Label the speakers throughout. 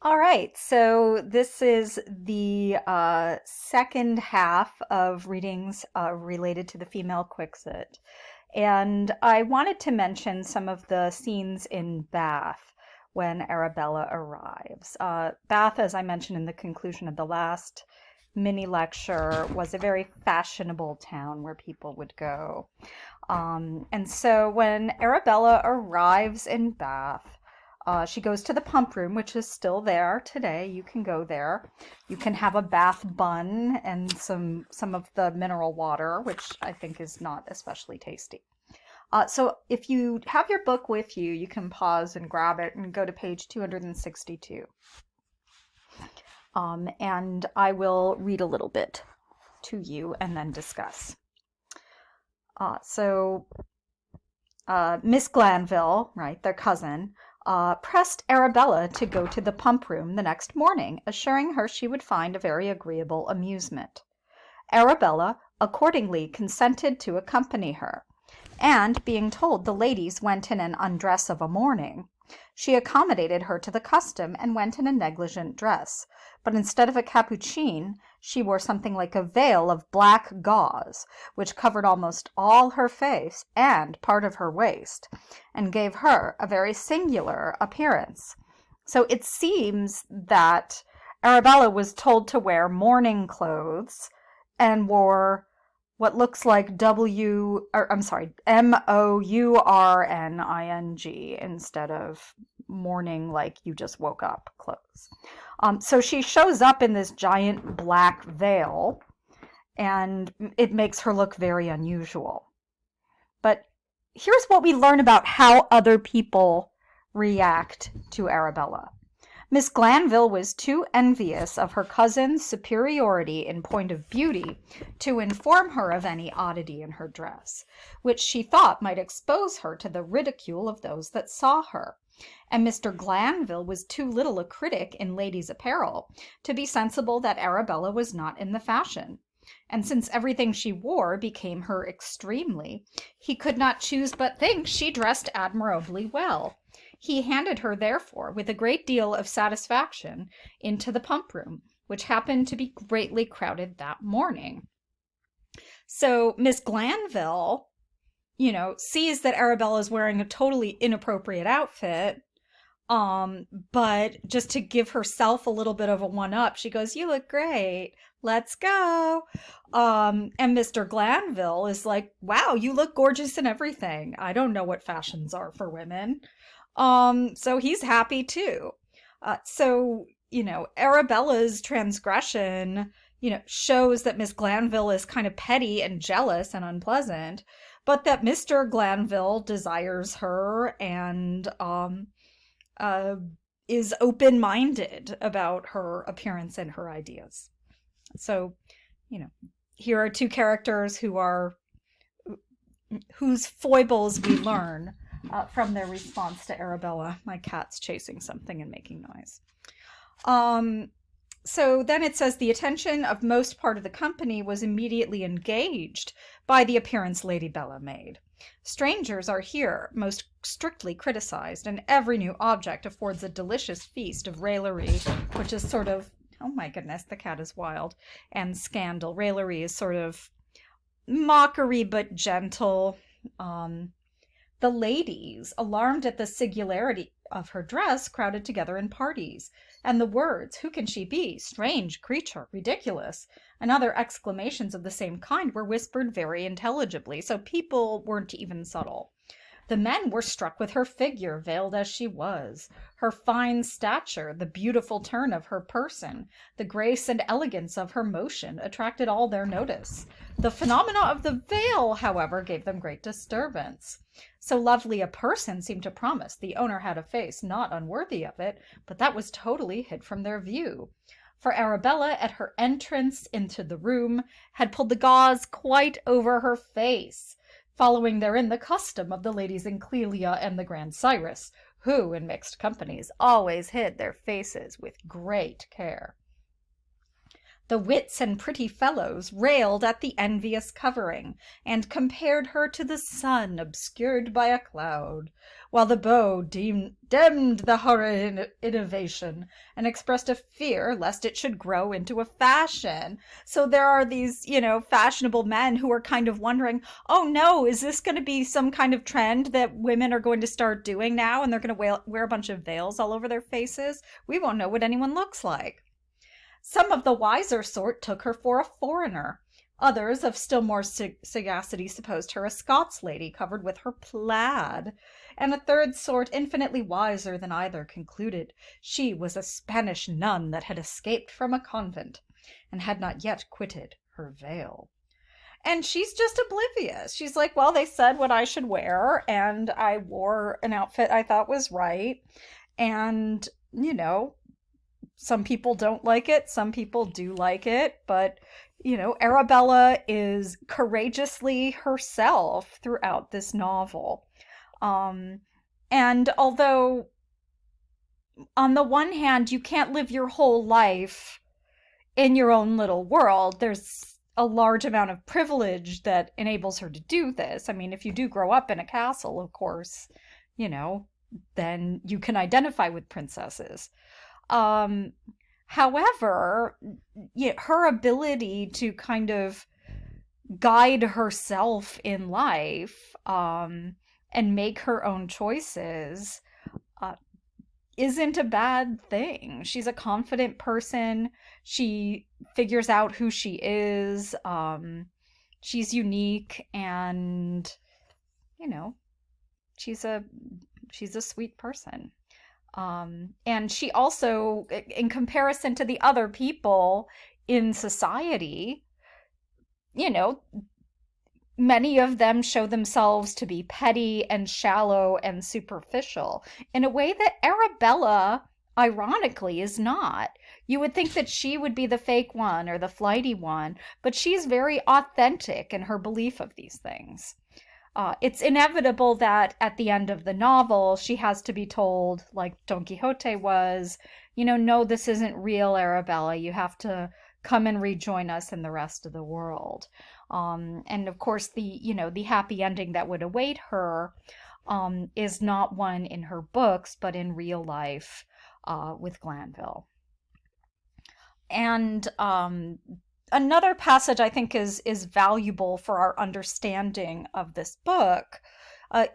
Speaker 1: All right, so this is the second half of readings related to the female Quixote. And I wanted to mention some of the scenes in Bath when Arabella arrives. Bath, as I mentioned in the conclusion of the last mini lecture, was a very fashionable town where people would go. And so when Arabella arrives in Bath, she goes to the pump room, which is still there today. You can go there. You can have a bath bun and some of the mineral water, which I think is not especially tasty. So if you have your book with you, you can pause and grab it and go to page 262. And I will read a little bit to you and then discuss. So Miss Glanville, right, their cousin, pressed Arabella to go to the pump room the next morning, assuring her she would find a very agreeable amusement. Arabella accordingly consented to accompany her, and being told the ladies went in an undress of a morning, she accommodated her to the custom and went in a negligent dress, but instead of a capucine, she wore something like a veil of black gauze, which covered almost all her face and part of her waist, and gave her a very singular appearance. So it seems that Arabella was told to wear mourning clothes and wore what looks like Mourning instead of morning like you just woke up clothes. So she shows up in this giant black veil, and it makes her look very unusual. But here's what we learn about how other people react to Arabella. Miss Glanville was too envious of her cousin's superiority in point of beauty to inform her of any oddity in her dress, which she thought might expose her to the ridicule of those that saw her. And Mr. Glanville was too little a critic in ladies' apparel to be sensible that Arabella was not in the fashion. And since everything she wore became her extremely, he could not choose but think she dressed admirably well. He handed her, therefore, with a great deal of satisfaction, into the pump room, which happened to be greatly crowded that morning. So Miss Glanville, sees that Arabella is wearing a totally inappropriate outfit. But just to give herself a little bit of a one up, she goes, "You look great. Let's go." And Mr. Glanville is like, "Wow, you look gorgeous in everything. I don't know what fashions are for women." So he's happy too. Arabella's transgression, shows that Miss Glanville is kind of petty and jealous and unpleasant, but that Mr. Glanville desires her and uh, is open-minded about her appearance and her ideas. So, here are two characters whose foibles we learn from their response to Arabella. My cat's chasing something and making noise. So then it says the attention of most part of the company was immediately engaged by the appearance Lady Bella made. Strangers are here most strictly criticized, and every new object affords a delicious feast of raillery, which is sort of, oh my goodness, the cat is wild, and scandal. Raillery is sort of mockery but gentle. The ladies, alarmed at the singularity of her dress, crowded together in parties, and the words, "Who can she be? Strange creature, ridiculous," and other exclamations of the same kind were whispered very intelligibly, so people weren't even subtle. The men were struck with her figure, veiled as she was, her fine stature, the beautiful turn of her person, the grace and elegance of her motion attracted all their notice. The phenomena of the veil, however, gave them great disturbance. So lovely a person seemed to promise the owner had a face not unworthy of it, but that was totally hid from their view. For Arabella, at her entrance into the room, had pulled the gauze quite over her face, following therein the custom of the ladies in Clelia and the Grand Cyrus, who, in mixed companies, always hid their faces with great care. The wits and pretty fellows railed at the envious covering, and compared her to the sun obscured by a cloud, while the beaux demned the horrid innovation, and expressed a fear lest it should grow into a fashion. So there are these, fashionable men who are kind of wondering, oh no, is this going to be some kind of trend that women are going to start doing now, and they're going to wear a bunch of veils all over their faces? We won't know what anyone looks like. Some of the wiser sort took her for a foreigner. Others, of still more sagacity, supposed her a Scots lady covered with her plaid. And a third sort, infinitely wiser than either, concluded she was a Spanish nun that had escaped from a convent, and had not yet quitted her veil. And she's just oblivious. She's like, well, they said what I should wear, and I wore an outfit I thought was right. And, some people don't like it, some people do like it, but Arabella is courageously herself throughout this novel. And although on the one hand you can't live your whole life in your own little world, there's a large amount of privilege that enables her to do this. I mean, if you do grow up in a castle, of course, then you can identify with princesses. However, her ability to kind of guide herself in life, and make her own choices, isn't a bad thing. She's a confident person. She figures out who she is. She's unique, and she's a sweet person. And she also, in comparison to the other people in society, many of them show themselves to be petty and shallow and superficial in a way that Arabella, ironically, is not. You would think that she would be the fake one or the flighty one, but she's very authentic in her belief of these things. It's inevitable that at the end of the novel, she has to be told, like Don Quixote was, no, this isn't real, Arabella. You have to come and rejoin us in the rest of the world. And of course, the happy ending that would await her is not one in her books, but in real life with Glanville. And another passage I think is valuable for our understanding of this book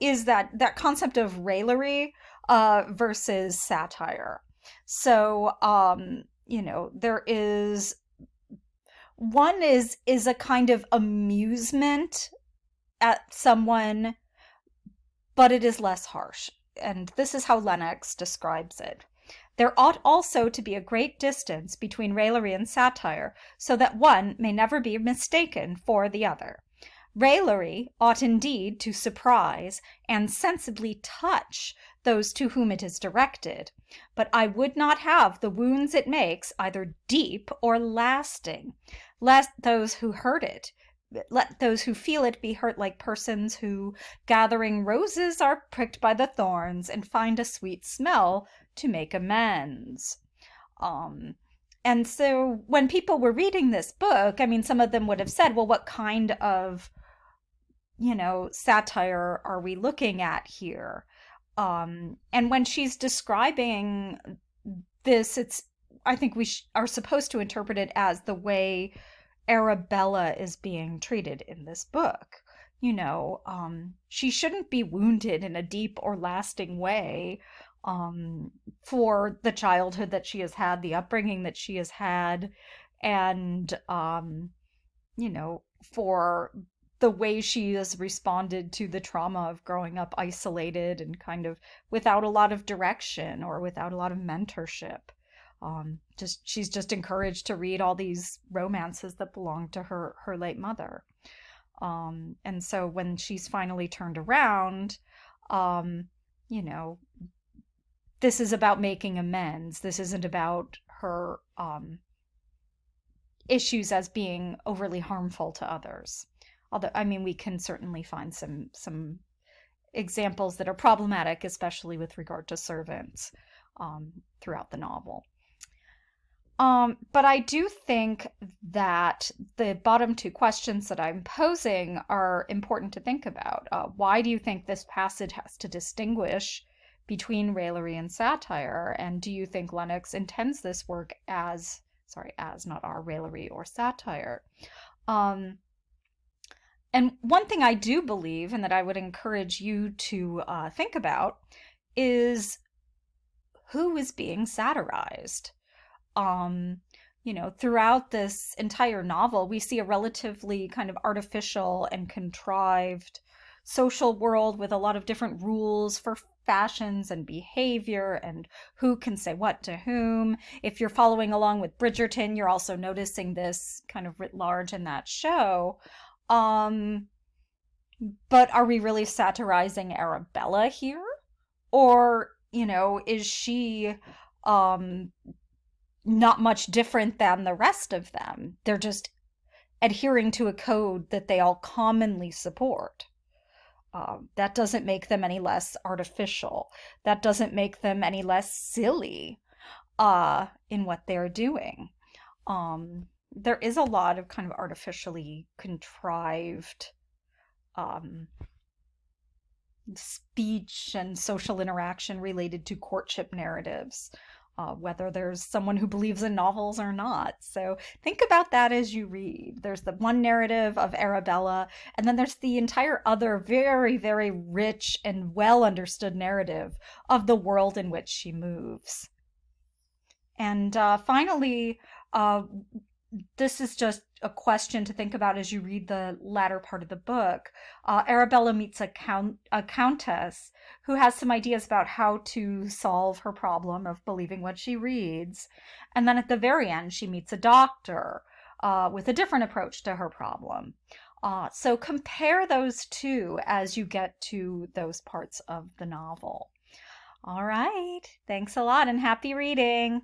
Speaker 1: is that concept of raillery versus satire. So there is one is a kind of amusement at someone, but it is less harsh. And this is how Lennox describes it. There ought also to be a great distance between raillery and satire, so that one may never be mistaken for the other. Raillery ought indeed to surprise and sensibly touch those to whom it is directed, but I would not have the wounds it makes either deep or lasting, lest those who let those who feel it be hurt like persons who, gathering roses, are pricked by the thorns and find a sweet smell to make amends. And so when people were reading this book, I mean, some of them would have said, well, what kind of, satire are we looking at here? And when she's describing this, I think we are supposed to interpret it as the way Arabella is being treated in this book. She shouldn't be wounded in a deep or lasting way for the childhood that she has had, the upbringing that she has had, and, for the way she has responded to the trauma of growing up isolated and kind of without a lot of direction or without a lot of mentorship. She's just encouraged to read all these romances that belonged to her late mother. And so when she's finally turned around, this is about making amends. This isn't about her issues as being overly harmful to others. Although, I mean, we can certainly find some examples that are problematic, especially with regard to servants, throughout the novel. But I do think that the bottom two questions that I'm posing are important to think about. Why do you think this passage has to distinguish between raillery and satire? And do you think Lennox intends this work as, sorry, as not our raillery or satire? Um, and one thing I do believe, and that I would encourage you to think about, is who is being satirized? um Throughout this entire novel we see a relatively kind of artificial and contrived social world with a lot of different rules for fashions and behavior and who can say what to whom. If you're following along with Bridgerton, you're also noticing this kind of writ large in that show. um but are we really satirizing Arabella here? Or, is she um not much different than the rest of them? They're just adhering to a code that they all commonly support. That doesn't make them any less artificial. That doesn't make them any less silly in what they're doing. There is a lot of kind of artificially contrived um, speech and social interaction related to courtship narratives, whether there's someone who believes in novels or not. So think about that as you read. There's the one narrative of Arabella, and then there's the entire other very, very rich and well understood narrative of the world in which she moves. And finally, uh, this is just a question to think about as you read the latter part of the book. Arabella meets a countess who has some ideas about how to solve her problem of believing what she reads. And then at the very end, she meets a doctor with a different approach to her problem. So compare those two as you get to those parts of the novel. All right. Thanks a lot and happy reading.